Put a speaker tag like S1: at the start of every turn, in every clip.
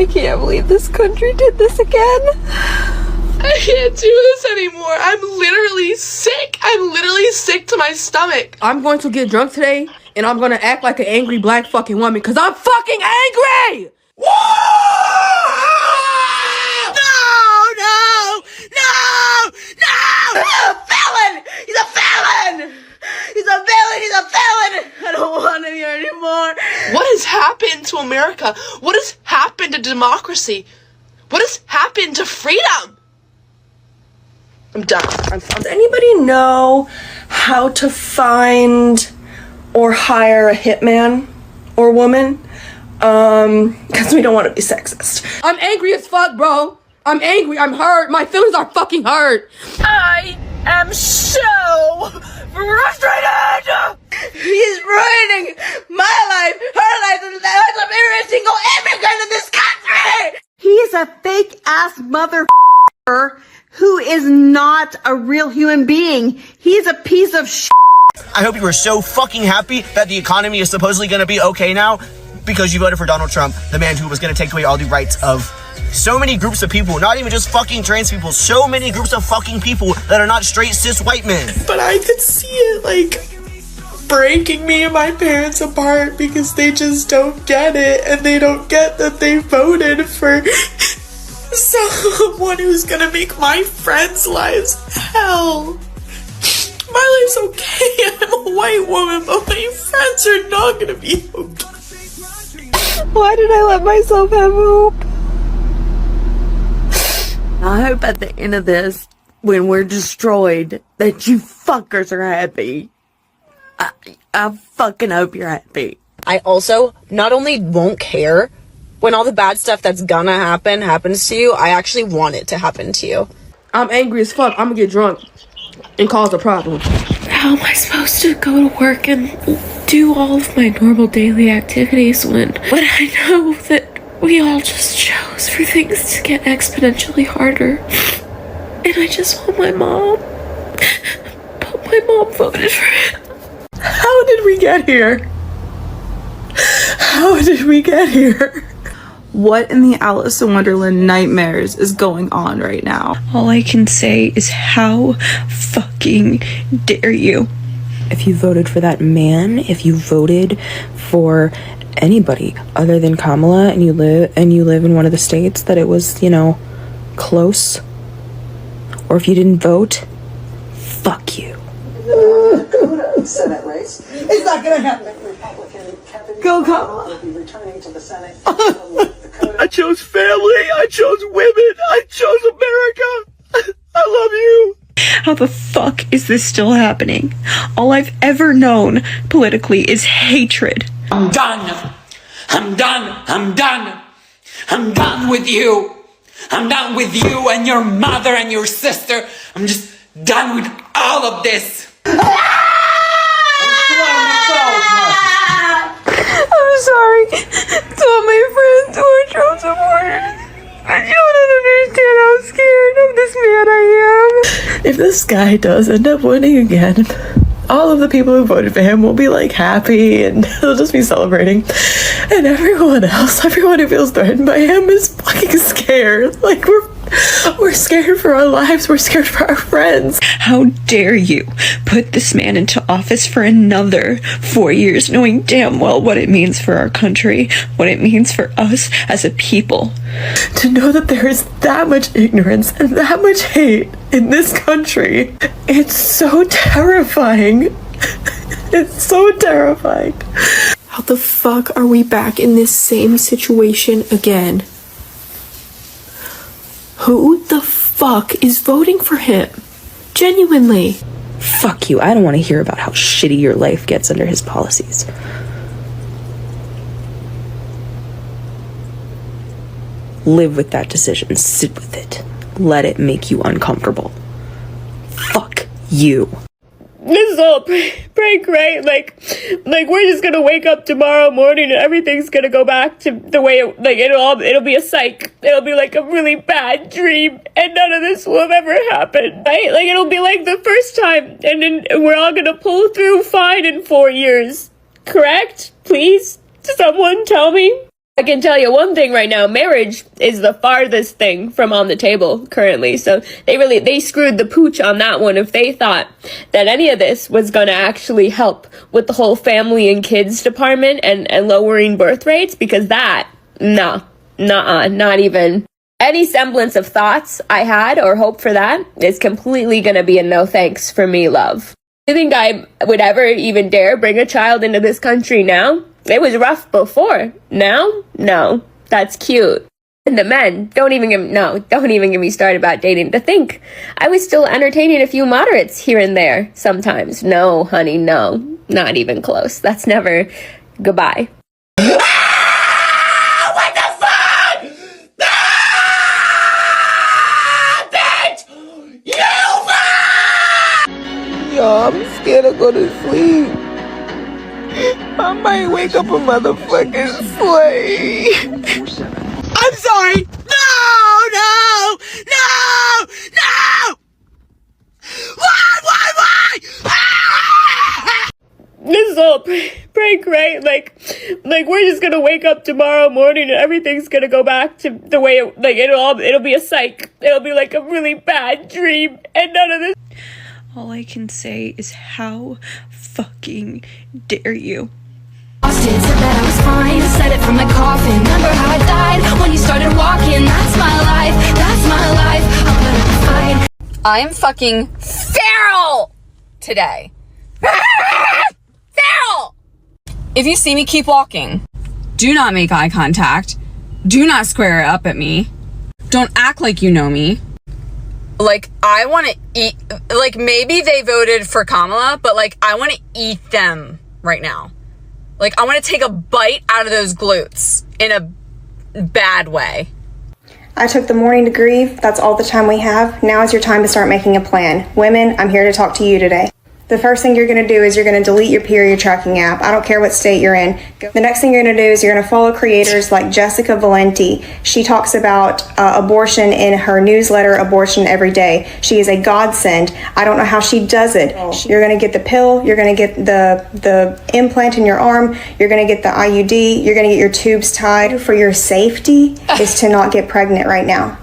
S1: I can't believe this country did this again.
S2: I can't do this anymore. I'm literally sick. I'm literally sick to my stomach.
S3: I'm going to get drunk today, and I'm going to act like an angry black fucking woman, because I'm fucking angry!
S4: No! No! No! No! He's a felon! He's a felon! He's a villain! He's a felon! I don't want him here anymore.
S2: What has happened to America? What has happened to democracy? What has happened to freedom? I'm done.
S1: Does anybody know how to find or hire a hitman or woman? Because we don't want to be sexist.
S3: I'm angry as fuck, bro. I'm angry. I'm hurt. My feelings are fucking hurt.
S4: I am so frustrated! He's ruining my life, her life, and the lives of every single immigrant in this country!
S5: He's a fake-ass motherfucker who is not a real human being. He's a piece of shit.
S6: I hope you were so fucking happy that the economy is supposedly going to be okay now because you voted for Donald Trump, the man who was going to take away all the rights of so many groups of people, not even just fucking trans people, so many groups of fucking people that are not straight cis white men.
S2: But I could see it, like, breaking me and my parents apart because they just don't get it, and they don't get that they voted for someone who's gonna make my friends' lives hell. My life's okay, I'm a white woman, but my friends are not gonna be okay.
S1: Why did I let myself have hope?
S5: I hope at the end of this, when we're destroyed, that you fuckers are happy. I fucking hope you're happy.
S7: I also not only won't care when all the bad stuff that's gonna happen happens to you, I actually want it to happen to you.
S3: I'm angry as fuck. I'm gonna get drunk and cause a problem.
S1: How am I supposed to go to work and do all of my normal daily activities when I know that we all just chose for things to get exponentially harder? And I just want my mom. But my mom voted for him. How did we get here? How did we get here?
S8: What in the Alice in Wonderland nightmares is going on right now?
S1: All I can say is how fucking dare you?
S9: If you voted for that man, if you voted for anybody other than Kamala, and you live in one of the states that it was, close, or if you didn't vote, fuck you.
S4: Senate race. It's not gonna happen. Republican Kevin
S8: Go Kamala
S4: will be returning to the Senate.
S6: I chose family, I chose women, I chose America. I love you.
S1: How the fuck is this still happening? All I've ever known politically is hatred.
S10: I'm done. I'm done. I'm done. I'm done with you. I'm done with you and your mother and your sister. I'm just done with all of this.
S1: I'm sorry to all my friends who are Trump supporters. But you don't understand how scared of this man I am. If this guy does end up winning again, all of the people who voted for him will be like happy and they'll just be celebrating. And everyone else, everyone who feels threatened by him is fucking scared. Like we're scared for our lives, we're scared for our friends. How dare you put this man into office for another 4 years, knowing damn well what it means for our country, what it means for us as a people. To know that there is that much ignorance and that much hate in this country, it's so terrifying. It's so terrifying. How the fuck are we back in this same situation again? Who the fuck is voting for him? Genuinely.
S9: Fuck you. I don't want to hear about how shitty your life gets under his policies. Live with that decision. Sit with it. Let it make you uncomfortable. Fuck you.
S1: This is all prank, right? Like we're just gonna wake up tomorrow morning and everything's gonna go back to the way it'll be a psych. It'll be like a really bad dream and none of this will have ever happened, right? Like it'll be like the first time and then we're all gonna pull through fine in 4 years. Correct? Please? Someone tell me?
S11: I can tell you one thing right now, marriage is the farthest thing from on the table currently. So they screwed the pooch on that one if they thought that any of this was going to actually help with the whole family and kids department and lowering birth rates, because not even any semblance of thoughts I had or hope for that is completely going to be a no thanks for me, love. I think I would ever even dare bring a child into this country now. It was rough before. Now? No. That's cute. And the men, don't even get me started about dating. To think I was still entertaining a few moderates here and there sometimes. No, honey, no. Not even close. That's never goodbye.
S2: What the fuck? Bitch! You
S1: Yo, I'm scared to go to sleep. I might wake up a motherfucking slave.
S2: I'm sorry! No! Why?
S11: This is all prank, right? Like we're just gonna wake up tomorrow morning and everything's gonna go back to the way it'll be a psych. It'll be like a really bad dream, and none of this.
S8: All I can say is how fucking dare you.
S12: Said that I was fine, said it from my coffin. Remember how I died when you started walking? That's my life, I'll put up a fight.
S7: I'm fucking feral today. Feral! If you see me, keep walking. Do not make eye contact. Do not square up at me. Don't act like you know me. Like, I want to eat, like, maybe they voted for Kamala, but, like, I want to eat them right now. Like, I want to take a bite out of those glutes in a bad way.
S13: I took the morning to grieve. That's all the time we have. Now is your time to start making a plan. Women, I'm here to talk to you today. The first thing you're going to do is you're going to delete your period tracking app. I don't care what state you're in. The next thing you're going to do is you're going to follow creators like Jessica Valenti. She talks about abortion in her newsletter, Abortion Every Day. She is a godsend. I don't know how she does it. You're going to get the pill. You're going to get the implant in your arm. You're going to get the IUD. You're going to get your tubes tied. For your safety is to not get pregnant right now.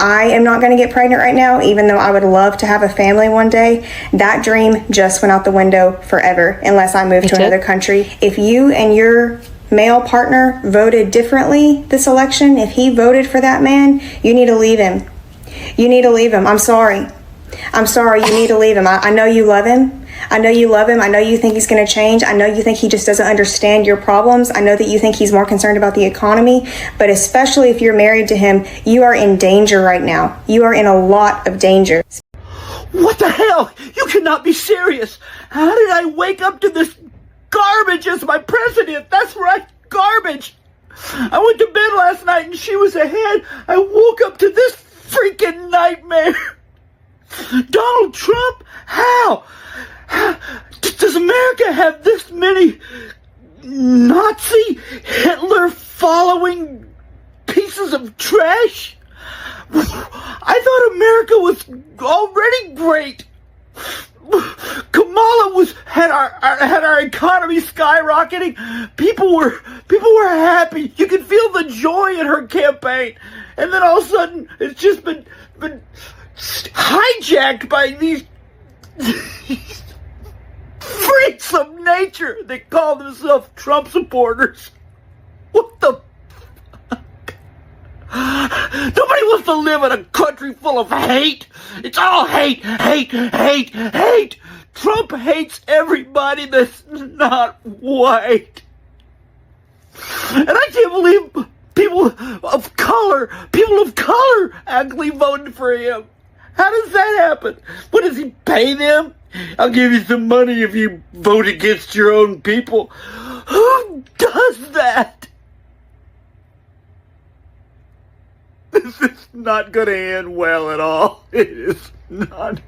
S13: I am not going to get pregnant right now, even though I would love to have a family one day. That dream just went out the window forever, unless I move to another country. If you and your male partner voted differently this election, if he voted for that man, you need to leave him. You need to leave him. I'm sorry. You need to leave him. I know you love him. I know you love him. I know you think he's going to change. I know you think he just doesn't understand your problems. I know that you think he's more concerned about the economy, but especially if you're married to him, you are in danger right now. You are in a lot of danger.
S6: What the hell? You cannot be serious. How did I wake up to this garbage as my president? That's right, garbage. I went to bed last night and she was ahead. I woke up to this freaking nightmare. Donald Trump? How? Does America have this many Nazi, Hitler following pieces of trash? I thought America was already great. Kamala had our economy skyrocketing. People were happy. You could feel the joy in her campaign. And then all of a sudden it's just been hijacked by these freaks of nature that call themselves Trump supporters. What the fuck? Nobody wants to live in a country full of hate. It's all hate. Trump hates everybody that's not white. And I can't believe people of color actually voted for him. How does that happen? What, does he pay them? I'll give you some money if you vote against your own people. Who does that? This is not going to end well at all. It is not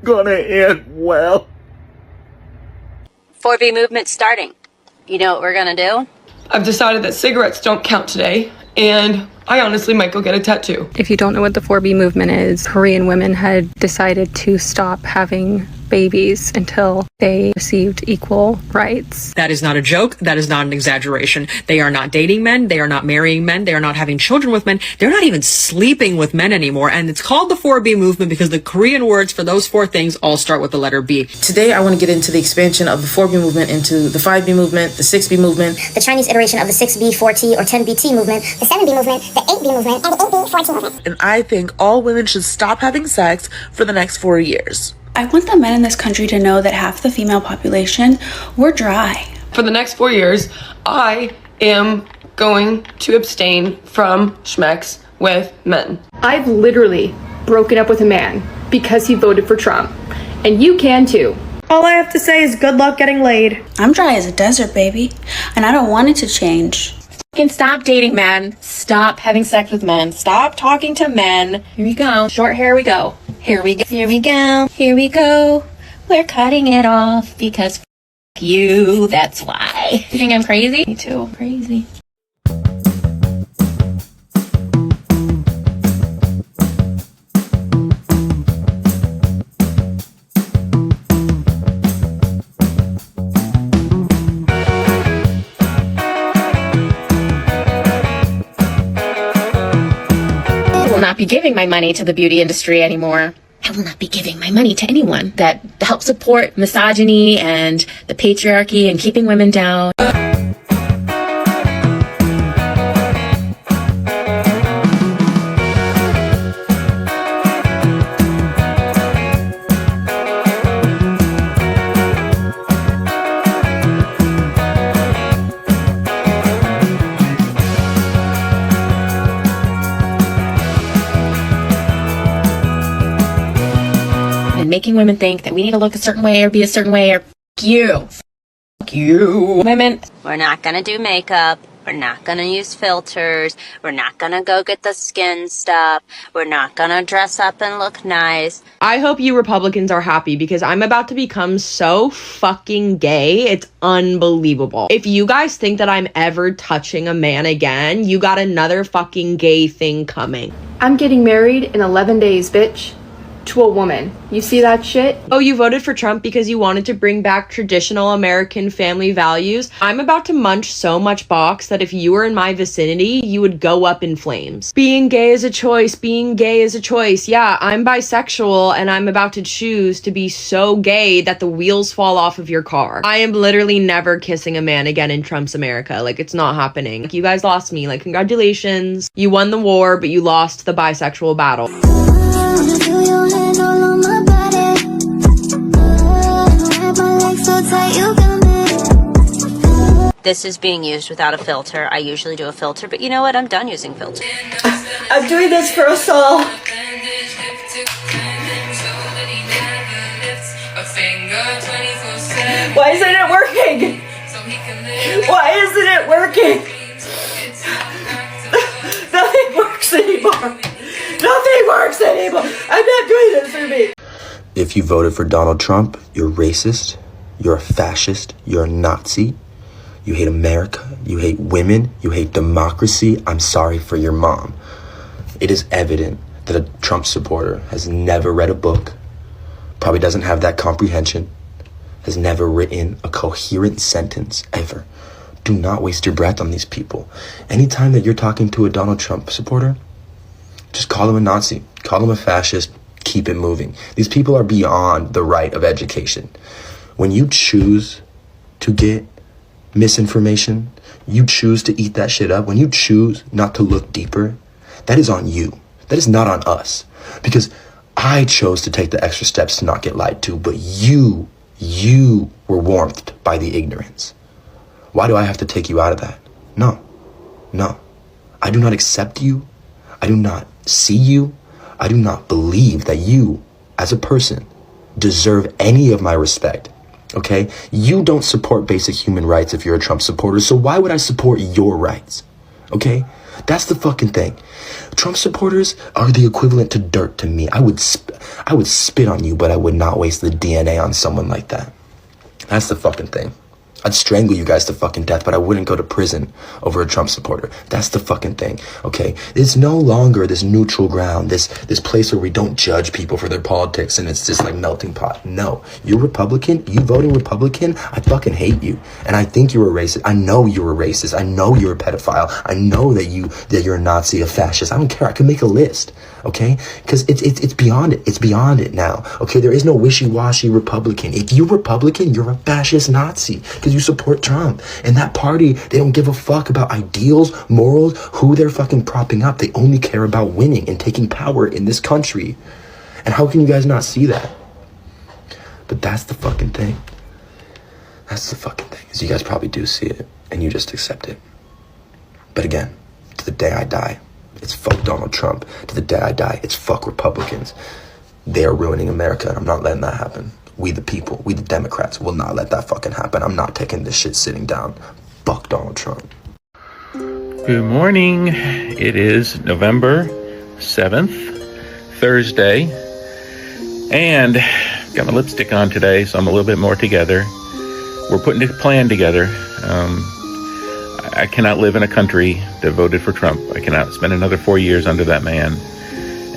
S6: going to end well.
S14: 4B movement starting. You know what we're going to do?
S3: I've decided that cigarettes don't count today, and I honestly might go get a tattoo.
S14: If you don't know what the 4B movement is, Korean women had decided to stop having babies until they received equal rights.
S2: That is not a joke. That is not an exaggeration. They are not dating men. They are not marrying men. They are not having children with men. They're not even sleeping with men anymore. And it's called the 4B movement because the Korean words for those 4 things all start with the letter B.
S15: Today, I want to get into the expansion of the 4B movement into the 5B movement, the 6B movement,
S16: the Chinese iteration of the 6B, 4T, or 10BT movement, the 7B movement, the 8B movement, and the 8B, 4T movement.
S17: And I think all women should stop having sex for the next 4 years.
S18: I want the men in this country to know that half the female population, we're dry.
S3: For the next 4 years, I am going to abstain from schmex with men.
S19: I've literally broken up with a man because he voted for Trump. And you can too.
S13: All I have to say is good luck getting laid.
S18: I'm dry as a desert, baby. And I don't want it to change.
S20: Fucking stop dating men. Stop having sex with men. Stop talking to men. Here we go. Short hair we go. Here we go. Here we go. Here we go. We're cutting it off because f you. That's why. You think I'm crazy? Me too. Crazy. Not be giving my money to the beauty industry anymore. I will not be giving my money to anyone that helps support misogyny and the patriarchy and keeping women down. Making women think that we need to look a certain way or be a certain way or f you. F you. Women.
S21: We're not gonna do makeup. We're not gonna use filters. We're not gonna go get the skin stuff. We're not gonna dress up and look nice.
S22: I hope you Republicans are happy because I'm about to become so fucking gay. It's unbelievable. If you guys think that I'm ever touching a man again, you got another fucking gay thing coming.
S19: I'm getting married in 11 days, bitch. To a woman. You see that shit?
S22: Oh, you voted for Trump because you wanted to bring back traditional American family values? I'm about to munch so much box that if you were in my vicinity, you would go up in flames. Being gay is a choice. Being gay is a choice. Yeah, I'm bisexual and I'm about to choose to be so gay that the wheels fall off of your car. I am literally never kissing a man again in Trump's America. Like, it's not happening. You guys lost me. Like, congratulations. You won the war, but you lost the bisexual battle.
S21: This is being used without a filter. I usually do a filter, but you know what? I'm done using filters.
S4: I'm doing this for us all. Why isn't it working? Why isn't it working? Nothing works anymore. Nothing works anymore. I'm not doing this for me.
S23: If you voted for Donald Trump, you're racist, you're a fascist, you're a Nazi, you hate America, you hate women, you hate democracy. I'm sorry for your mom. It is evident that a Trump supporter has never read a book, probably doesn't have that comprehension, has never written a coherent sentence ever. Do not waste your breath on these people. Anytime that you're talking to a Donald Trump supporter, just call him a Nazi, call him a fascist, keep it moving. These people are beyond the right of education. When you choose to get misinformation, you choose to eat that shit up, when you choose not to look deeper, that is on you. That is not on us. Because I chose to take the extra steps to not get lied to, but you were warmed by the ignorance. Why do I have to take you out of that? No. I do not accept you. I do not see you. I do not believe that you, as a person, deserve any of my respect. Okay? You don't support basic human rights if you're a Trump supporter, so why would I support your rights? Okay? That's the fucking thing. Trump supporters are the equivalent to dirt to me. I would spit on you, but I would not waste the DNA on someone like that. That's the fucking thing. I'd strangle you guys to fucking death, but I wouldn't go to prison over a Trump supporter. That's the fucking thing, okay? It's no longer this neutral ground, this place where we don't judge people for their politics and it's just like melting pot. No, you're Republican, you voting Republican, I fucking hate you. And I think you're a racist. I know you're a racist. I know you're a pedophile. I know that you're a Nazi, a fascist. I don't care. I can make a list, okay? Because it's beyond it. It's beyond it now, okay? There is no wishy-washy Republican. If you're Republican, you're a fascist Nazi because you support Trump. And that party, they don't give a fuck about ideals, morals, who they're fucking propping up. They only care about winning and taking power in this country. And how can you guys not see that? But that's the fucking thing. That's the fucking thing, is you guys probably do see it and you just accept it. But again, to the day I die, it's fuck Donald Trump. To the day I die, it's fuck Republicans. They're ruining America and I'm not letting that happen. We the people, we the Democrats will not let that fucking happen. I'm not taking this shit sitting down. Fuck Donald Trump.
S5: Good morning. It is November 7th, Thursday. And got my lipstick on today, so I'm a little bit more together. We're putting a plan together. I cannot live in a country that voted for Trump. I cannot spend another 4 years under that man.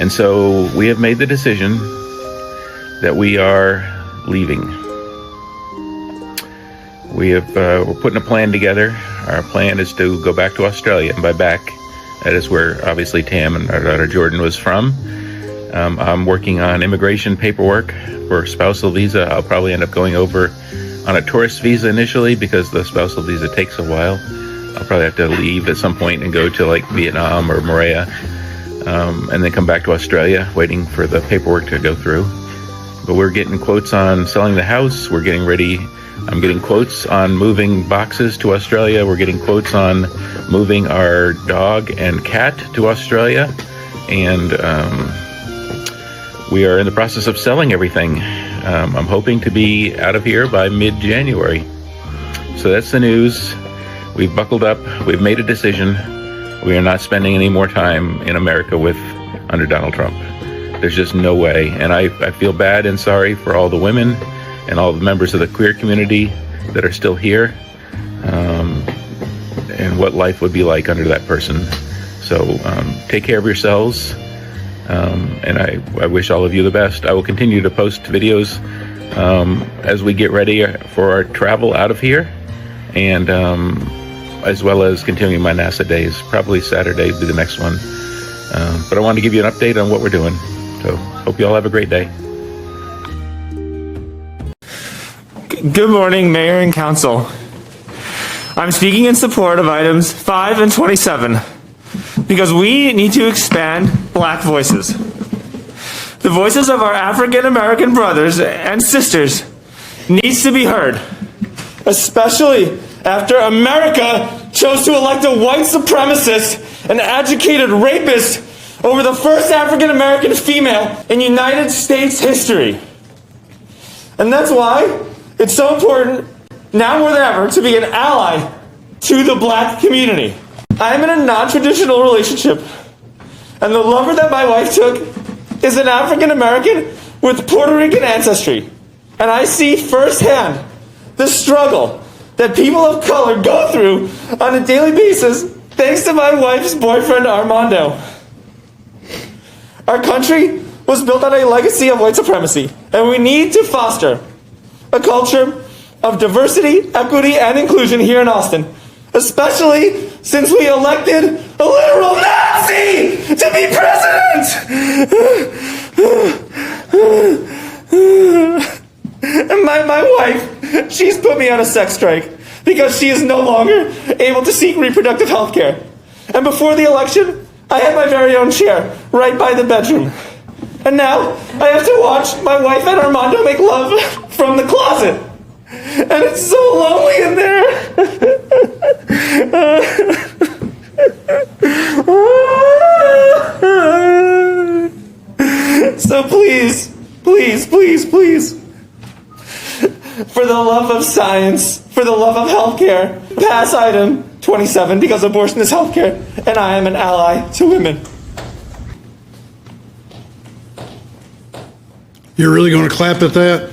S5: And so we have made the decision that we are leaving. We're putting a plan together. Our plan is to go back to Australia. And by back, that is where obviously Tam and our daughter Jordan was from. I'm working on immigration paperwork for spousal visa. I'll probably end up going over on a tourist visa initially because the spousal visa takes a while. I'll probably have to leave at some point and go to like Vietnam or Moorea, and then come back to Australia, waiting for the paperwork to go through. But we're getting quotes on selling the house. We're getting ready. I'm getting quotes on moving boxes to Australia. We're getting quotes on moving our dog and cat to Australia. And we are in the process of selling everything. I'm hoping to be out of here by mid-January. So that's the news. We've buckled up. We've made a decision. We are not spending any more time in America under Donald Trump. There's just no way. And I feel bad and sorry for all the women and all the members of the queer community that are still here, and what life would be like under that person. So take care of yourselves, and I wish all of you the best. I will continue to post videos as we get ready for our travel out of here, and as well as continuing my NASA days. Probably Saturday will be the next one. But I wanted to give you an update on what we're doing. So hope you all have a great day.
S9: Good morning, Mayor and Council. I'm speaking in support of items 5 and 27 because we need to expand Black voices. The voices of our African American brothers and sisters needs to be heard, especially after America chose to elect a white supremacist and educated rapist over the first African American female in United States history. And that's why it's so important, now more than ever, to be an ally to the Black community. I'm in a non-traditional relationship, and the lover that my wife took is an African American with Puerto Rican ancestry. And I see firsthand the struggle that people of color go through on a daily basis thanks to my wife's boyfriend, Armando. Our country was built on a legacy of white supremacy, and we need to foster a culture of diversity, equity, and inclusion here in Austin, especially since we elected a literal Nazi to be president! And my wife, she's put me on a sex strike because she is no longer able to seek reproductive health care. And before the election, I had my very own chair right by the bedroom. And now I have to watch my wife and Armando make love from the closet. And it's so lonely in there. So please, please, please, please, for the love of science, for the love of healthcare, pass item 27 because abortion is healthcare, and I am an ally to women.
S10: You're really going to clap at that?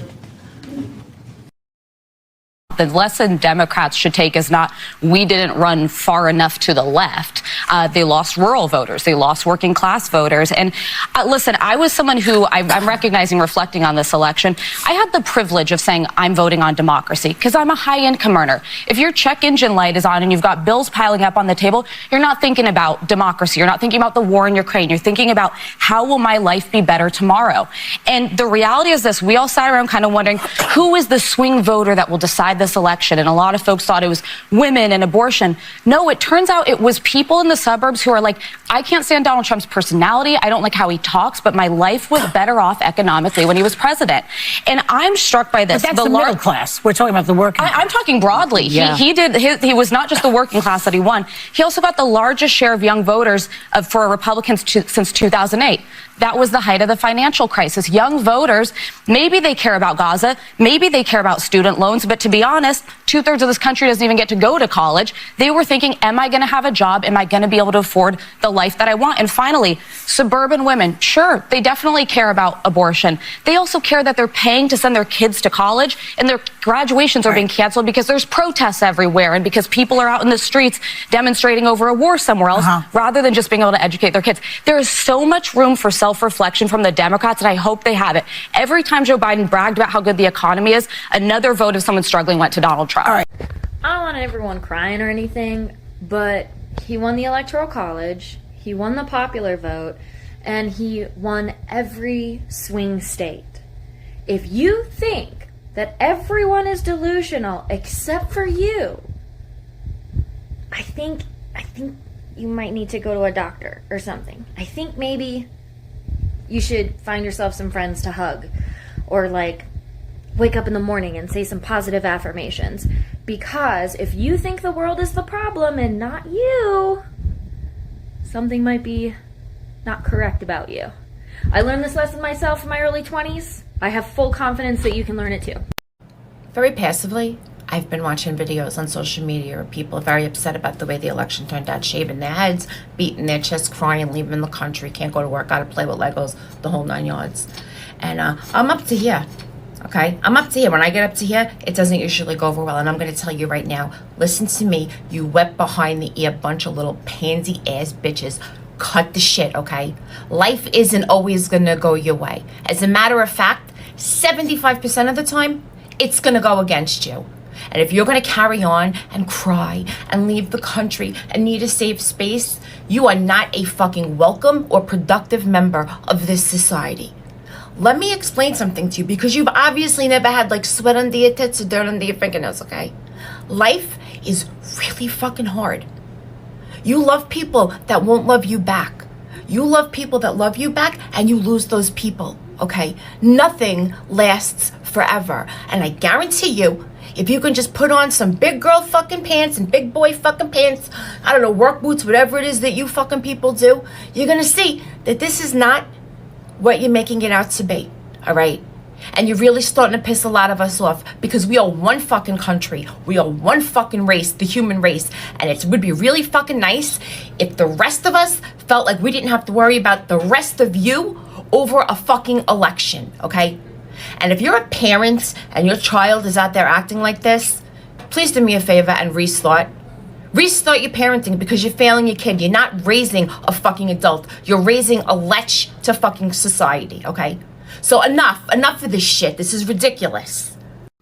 S1: The lesson Democrats should take is not, we didn't run far enough to the left. They lost rural voters. They lost working class voters. And listen, I was someone who I'm recognizing, reflecting on this election. I had the privilege of saying I'm voting on democracy because I'm a high income earner. If your check engine light is on and you've got bills piling up on the table, you're not thinking about democracy. You're not thinking about the war in Ukraine. You're thinking about how will my life be better tomorrow? And the reality is this, we all sat around kind of wondering who is the swing voter that will decide this election, and a lot of folks thought it was women and abortion. No, it turns out it was people in the suburbs who are like, I can't stand Donald Trump's personality, I don't like how he talks, but my life was better off economically when he was president. And I'm struck by this.
S10: But that's the middle class. We're talking about the working class.
S1: I'm talking broadly.
S10: Yeah.
S1: He was not just the working class that he won. He also got the largest share of young voters for Republicans since 2008. That was the height of the financial crisis. Young voters, maybe they care about Gaza, maybe they care about student loans, but to be honest, 2/3 of this country doesn't even get to go to college. They were thinking, am I going to have a job? Am I going to be able to afford the life that I want? And finally, suburban women, sure, they definitely care about abortion. They also care that they're paying to send their kids to college and their graduations are being canceled because there's protests everywhere and because people are out in the streets demonstrating over a war somewhere else rather than just being able to educate their kids. There is so much room for self-reflection from the Democrats, and I hope they have it. Every time Joe Biden bragged about how good the economy is, another vote of someone struggling went to Donald Trump.
S11: All right. I don't want everyone crying or anything, but he won the Electoral College, he won the popular vote, and he won every swing state. If you think that everyone is delusional except for you, I think you might need to go to a doctor or something. I think maybe you should find yourself some friends to hug, or like wake up in the morning and say some positive affirmations. Because if you think the world is the problem and not you, something might be not correct about you. I learned this lesson myself in my early 20s. I have full confidence that you can learn it too.
S24: Very passively, I've been watching videos on social media where people are very upset about the way the election turned out, shaving their heads, beating their chests, crying, leaving the country, can't go to work, gotta play with Legos, the whole 9 yards. And I'm up to here, okay? I'm up to here. When I get up to here, it doesn't usually go over well. And I'm gonna tell you right now, listen to me, you wet behind the ear bunch of little pansy-ass bitches. Cut the shit, okay? Life isn't always gonna go your way. As a matter of fact, 75% of the time, it's gonna go against you. And if you're going to carry on and cry and leave the country and need a safe space, you are not a fucking welcome or productive member of this society. Let me explain something to you, because you've obviously never had like sweat under your tits or dirt under your fingernails, okay? Life is really fucking hard. You love people that won't love you back. You love people that love you back, and you lose those people, okay? Nothing lasts forever. And I guarantee you, if you can just put on some big girl fucking pants and big boy fucking pants, I don't know, work boots, whatever it is that you fucking people do, you're gonna see that this is not what you're making it out to be, all right? And you're really starting to piss a lot of us off, because we are one fucking country. We are one fucking race, the human race. And it would be really fucking nice if the rest of us felt like we didn't have to worry about the rest of you over a fucking election, okay? And if you're a parent and your child is out there acting like this, please do me a favor and restart. Restart your parenting, because you're failing your kid. You're not raising a fucking adult. You're raising a lech to fucking society, okay? So enough of this shit. This is ridiculous.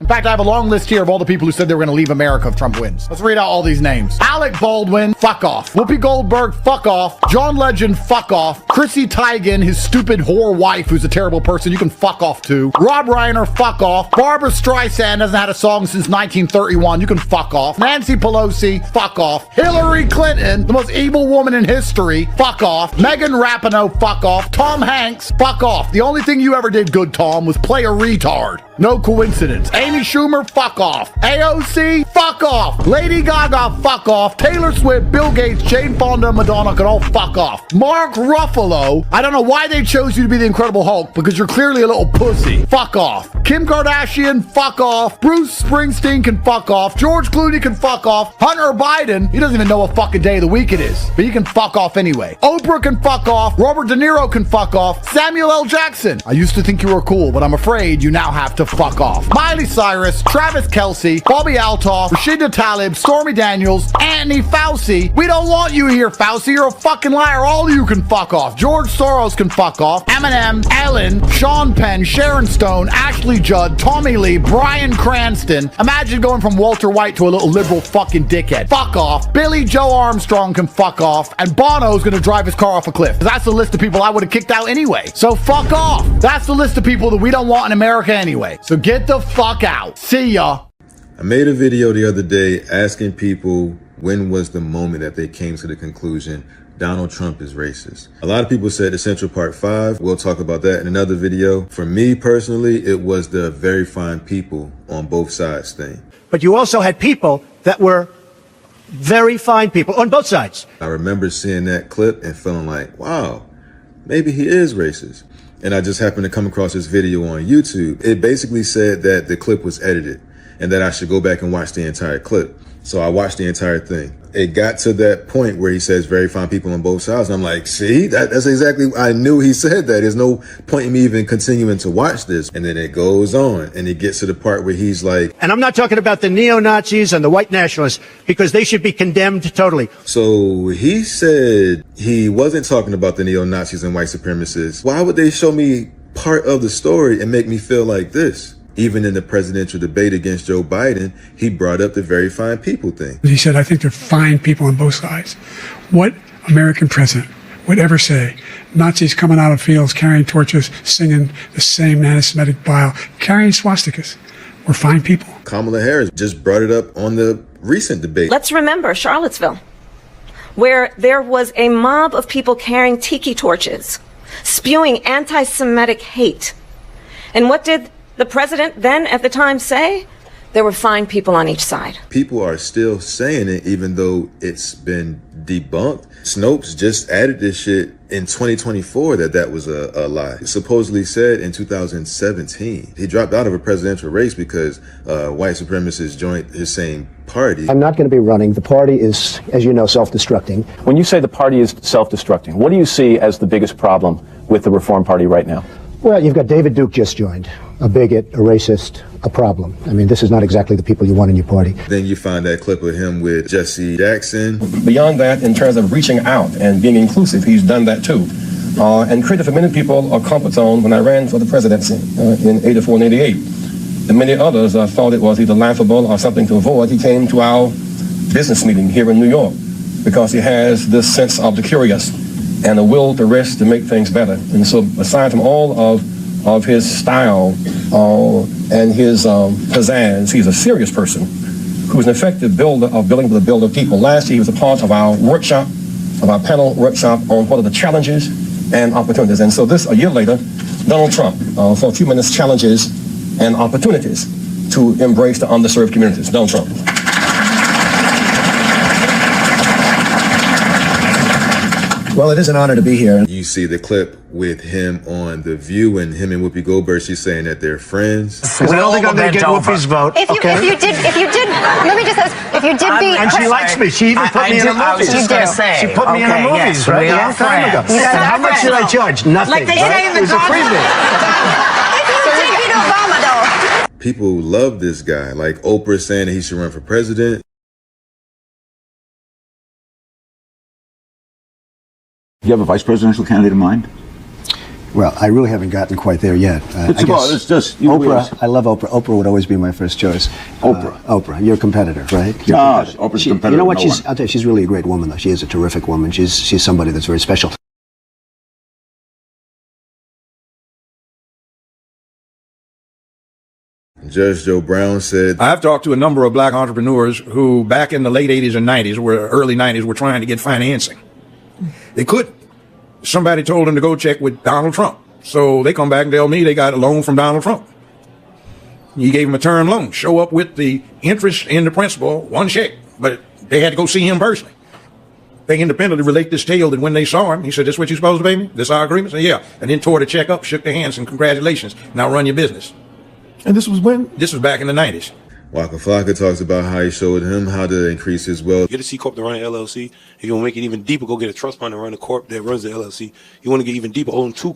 S25: In fact, I have a long list here of all the people who said they were going to leave America if Trump wins. Let's read out all these names. Alec Baldwin, fuck off. Whoopi Goldberg, fuck off. John Legend, fuck off. Chrissy Teigen, his stupid whore wife, who's a terrible person, you can fuck off too. Rob Reiner, fuck off. Barbara Streisand hasn't had a song since 1931, you can fuck off. Nancy Pelosi, fuck off. Hillary Clinton, the most evil woman in history, fuck off. Megan Rapinoe, fuck off. Tom Hanks, fuck off. The only thing you ever did good, Tom, was play a retard. No coincidence. Amy Schumer, fuck off. AOC, fuck off. Lady Gaga, fuck off. Taylor Swift, Bill Gates, Jane Fonda, Madonna could all fuck off. Mark Ruffalo, I don't know why they chose you to be the Incredible Hulk, because you're clearly a little pussy. Fuck off. Kim Kardashian, fuck off. Bruce Springsteen can fuck off. George Clooney can fuck off. Hunter Biden, he doesn't even know what fucking day of the week it is, but he can fuck off anyway. Oprah can fuck off. Robert De Niro can fuck off. Samuel L. Jackson, I used to think you were cool, but I'm afraid you now have to fuck off. Miley Cyrus, Travis Kelce, Bobby Altoff, Rashida Tlaib, Stormy Daniels, Anthony Fauci. We don't want you here, Fauci. You're a fucking liar. All of you can fuck off. George Soros can fuck off. Eminem, Ellen, Sean Penn, Sharon Stone, Ashley Judd, Tommy Lee, Bryan Cranston. Imagine going from Walter White to a little liberal fucking dickhead. Fuck off. Billy Joe Armstrong can fuck off. And Bono's gonna drive his car off a cliff. That's the list of people I would have kicked out anyway. So fuck off. That's the list of people that we don't want in America anyway. So get the fuck out. See ya.
S6: I made a video the other day asking people when was the moment that they came to the conclusion Donald Trump is racist. A lot of people said the Central Park 5. We'll talk about that in another video. For me personally, it was the very fine people on both sides thing.
S7: But you also had people that were very fine people on both sides.
S6: I remember seeing that clip and feeling like, wow, maybe he is racist. And I just happened to come across this video on YouTube. It basically said that the clip was edited and that I should go back and watch the entire clip. So I watched the entire thing. It got to that point where he says very fine people on both sides. And I'm like, see, that's exactly, I knew he said that. There's no point in me even continuing to watch this. And then it goes on and it gets to the part where he's like,
S7: and I'm not talking about the neo-Nazis and the white nationalists because they should be condemned totally.
S6: So he said he wasn't talking about the neo-Nazis and white supremacists. Why would they show me part of the story and make me feel like this? Even in the presidential debate against Joe Biden, he brought up the very fine people thing.
S8: He said, I think they're fine people on both sides. What American president would ever say, Nazis coming out of fields, carrying torches, singing the same anti-Semitic bile, carrying swastikas, were fine people?
S6: Kamala Harris just brought it up on the recent debate.
S12: Let's remember Charlottesville, where there was a mob of people carrying tiki torches, spewing anti-Semitic hate. And what did the president then at the time say? There were fine people on each side.
S6: People are still saying it even though it's been debunked. Snopes just added this shit in 2024 that was a lie. He supposedly said in 2017. He dropped out of a presidential race because white supremacists joined his same party.
S14: I'm not going to be running. The party is, as you know, self-destructing. When you say the party is self-destructing, what do you see as the biggest problem with the Reform Party right now?
S7: Well, you've got David Duke just joined, a bigot, a racist, a problem. I mean, this is not exactly the people you want in your party.
S6: Then you find that clip of him with Jesse Jackson.
S26: Beyond that, in terms of reaching out and being inclusive, he's done that too. And created for many people a comfort zone when I ran for the presidency in 84 and 88. And many others thought it was either laughable or something to avoid. He came to our business meeting here in New York because he has this sense of the curious and a will to risk to make things better. And so aside from all of his style and his pizzazz, he's a serious person who's an effective builder of building with a builder of people. Last year he was a part of our workshop, of our panel workshop on what are the challenges and opportunities. And so this, a year later, Donald Trump, for a few minutes, challenges and opportunities to embrace the underserved communities. Donald Trump.
S7: Well, it is an honor to be here.
S6: You see the clip with him on The View and him and Whoopi Goldberg, she's saying that they're friends.
S7: Because I don't think I'm going to get Whoopi's vote.
S16: If you did, let me just ask, if you did beat
S7: and she likes me. She even put me in her movies.
S16: I was just going to say.
S7: She put me in her movies, right? A long time ago. And how much did I charge? Nothing.
S16: Like they say in the
S7: It was a freebie.
S16: If you did beat Obama, though.
S6: People love this guy. Like Oprah saying that he should run for president.
S27: Do you have a vice presidential candidate in mind?
S7: Well, I really haven't gotten quite there yet.
S27: It's just
S7: Oprah. I love Oprah. Oprah would always be my first choice. Oprah, your competitor, right?
S27: Oprah's a competitor.
S7: You know what? I'll tell you, she's really a great woman, though. She is a terrific woman. She's somebody that's very special.
S6: Judge Joe Brown said,
S28: I've talked to a number of black entrepreneurs who back in the late 80s and 90s, early 90s, were trying to get financing. They couldn't. Somebody told them to go check with Donald Trump. So they come back and tell me they got a loan from Donald Trump. He gave them a term loan. Show up with the interest in the principal, one check. But they had to go see him personally. They independently relate this tale that when they saw him, he said, this what you're supposed to pay me? This our agreement? Said, yeah. And then tore the check up, shook their hands, and congratulations. Now run your business. And this was when? This was back in the 90s.
S6: Waka Flocka talks about how he showed him how to increase his wealth.
S2: Get a C Corp to run an LLC. If you want to make it even deeper, go get a trust fund and run a corp that runs the LLC. You want to get even deeper, own 2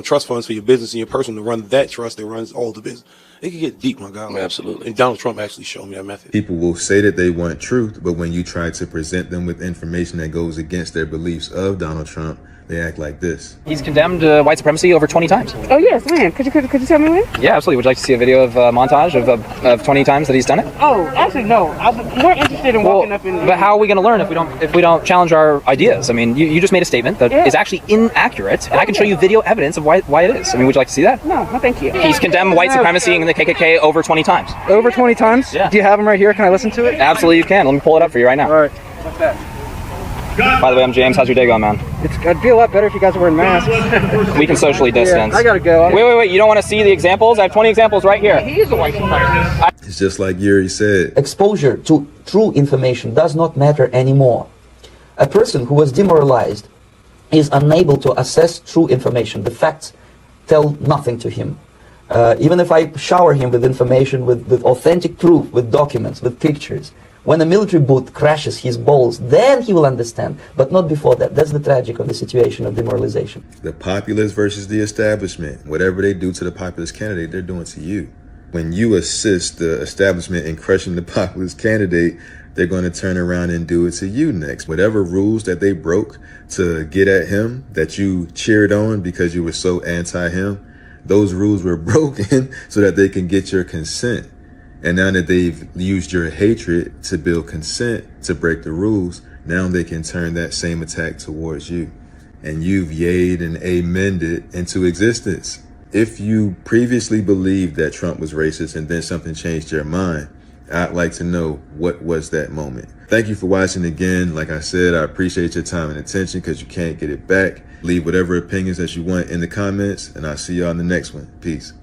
S2: trust funds for your business and your person to run that trust that runs all the business. It can get deep, my God.
S27: Absolutely.
S2: And Donald Trump actually showed me that method.
S6: People will say that they want truth, but when you try to present them with information that goes against their beliefs of Donald Trump, they act like this.
S3: He's condemned white supremacy over 20 times.
S13: Oh yes, when? Could you tell me when?
S3: Yeah, absolutely. Would you like to see a video of montage of 20 times that he's done it?
S13: Oh, actually no. I'm more interested in walking up in.
S3: But how are we going to learn if we don't challenge our ideas? I mean, you just made a statement that is actually inaccurate, and I can show you video evidence of why it is. I mean, would you like to see that?
S13: No, thank you.
S3: He's condemned white supremacy and the KKK over 20 times.
S13: Over 20 times?
S3: Yeah.
S13: Do you have him right here? Can I listen to it?
S3: Absolutely, you can. Let me pull it up for you right now.
S13: All right. What's that?
S3: By the way, I'm James. How's your day going, man?
S13: I'd be a lot better if you guys were wearing masks.
S3: We can socially distance.
S13: Yeah, I gotta go.
S3: Wait. You don't want to see the examples? I have 20 examples right here.
S13: He is a white supremacist.
S6: It's just like Yuri said.
S15: Exposure to true information does not matter anymore. A person who was demoralized is unable to assess true information. The facts tell nothing to him. Even if I shower him with information, with authentic proof, with documents, with pictures, when a military boot crashes his balls, then he will understand, but not before that. That's the tragic of the situation of demoralization.
S6: The populace versus the establishment. Whatever they do to the populist candidate, they're doing to you. When you assist the establishment in crushing the populist candidate, they're going to turn around and do it to you next. Whatever rules that they broke to get at him, that you cheered on because you were so anti-him, those rules were broken so that they can get your consent. And now that they've used your hatred to build consent to break the rules, now they can turn that same attack towards you. And you've yayed and amened it into existence. If you previously believed that Trump was racist and then something changed your mind, I'd like to know what was that moment. Thank you for watching again. Like I said, I appreciate your time and attention because you can't get it back. Leave whatever opinions that you want in the comments, and I'll see y'all in the next one. Peace.